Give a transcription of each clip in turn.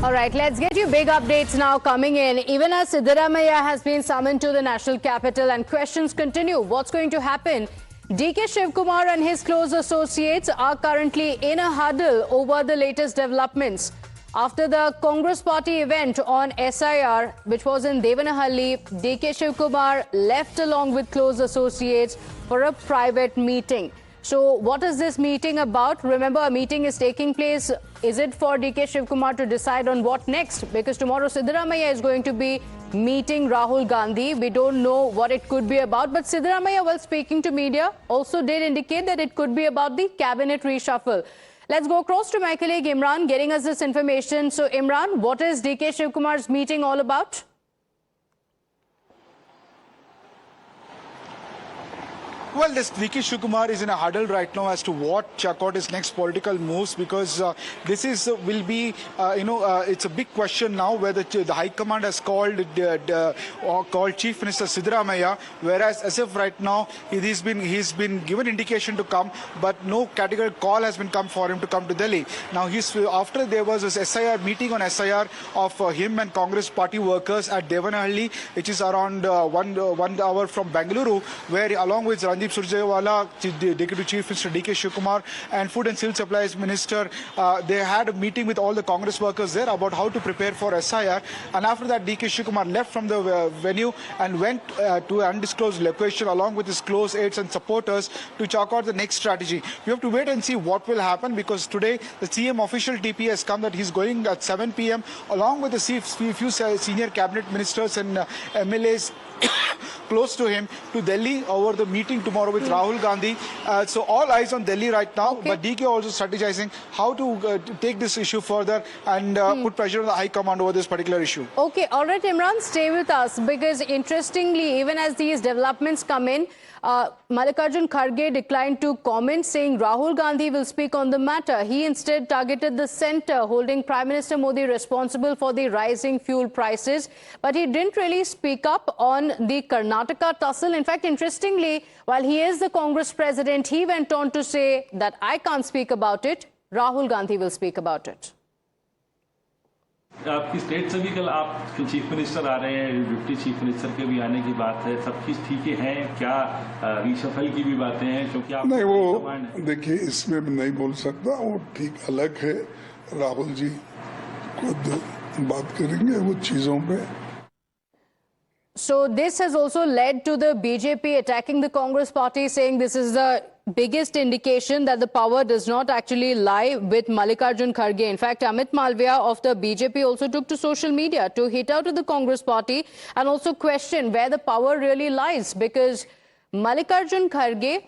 All right, let's get you big updates now coming in. Even as Siddaramaiah has been summoned to the national capital and questions continue. What's going to happen? DK Shivkumar and his close associates are currently in a huddle over the latest developments. After the Congress party event on SIR, which was in Devanahalli, DK Shivkumar left along with close associates for a private meeting. So what is this meeting about? Remember, a meeting is taking place. Is it for DK Shivkumar to decide on what next? Because tomorrow Siddaramaiah is going to be meeting Rahul Gandhi. We don't know what it could be about. But Siddaramaiah, while speaking to media, also did indicate that it could be about the cabinet reshuffle. Let's go across to my colleague Imran getting us this information. So Imran, what is DK Shivkumar's meeting all about? Well, this DK Shivkumar is in a huddle right now as to what check out his next political moves, because this is will be, it's a big question now whether the High Command has called Chief Minister Siddaramaiah, whereas as of right now he's been given indication to come, but no categorical call has been come for him to come to Delhi. Now after there was this SIR meeting on SIR of him and Congress party workers at Devanahalli, which is around 1 hour from Bengaluru, where along with Randeep Surjewala, Deputy Chief Minister DK Shivkumar, and Food and Civil Supplies Minister, they had a meeting with all the Congress workers there about how to prepare for SIR. And after that, DK Shivkumar left from the venue and went to an undisclosed location along with his close aides and supporters to chalk out the next strategy. We have to wait and see what will happen, because today the CM official TP has come that he's going at 7 p.m. along with the few senior cabinet ministers and MLAs close to him to Delhi over the meeting tomorrow with Rahul Gandhi. So all eyes on Delhi right now, but DK also strategizing how to take this issue further and put pressure on the High Command over this particular issue. Okay, all right, Imran, stay with us, because interestingly, even as these developments come in, Mallikarjun Kharge declined to comment, saying Rahul Gandhi will speak on the matter. He instead targeted the centre, holding Prime Minister Modi responsible for the rising fuel prices. But he didn't really speak up on the Karnataka tussle. In fact, interestingly, while he is the Congress president, he went on to say that I can't speak about it. Rahul Gandhi will speak about it. आपकी state से भी कल आप chief minister आ रहे हैं, deputy chief minister के भी आने की बात है, सब चीज ठीक है क्या? रिशफल की भी बातें हैं, क्योंकि आप नहीं, वो देखिए इसमें नहीं बोल सकता, वो ठीक अलग है। राहुल जी खुद बात करेंगे वो चीजों पे। So this has also led to the BJP attacking the Congress party, saying this is the biggest indication that the power does not actually lie with Mallikarjun Kharge. In fact, Amit Malviya of the BJP also took to social media to hit out to the Congress party and also question where the power really lies, because Mallikarjun Kharge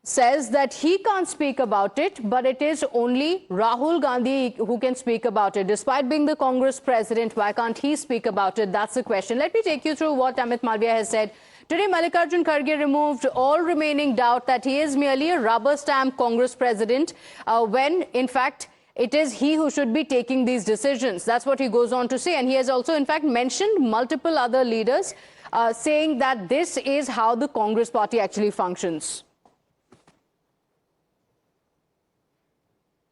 says that he can't speak about it, but it is only Rahul Gandhi who can speak about it. Despite being the Congress president, why can't he speak about it? That's the question. Let me take you through what Amit Malviya has said. Today, Mallikarjun Kharge removed all remaining doubt that he is merely a rubber stamp Congress president, when in fact it is he who should be taking these decisions. That's what he goes on to say. And he has also in fact mentioned multiple other leaders, saying that this is how the Congress party actually functions.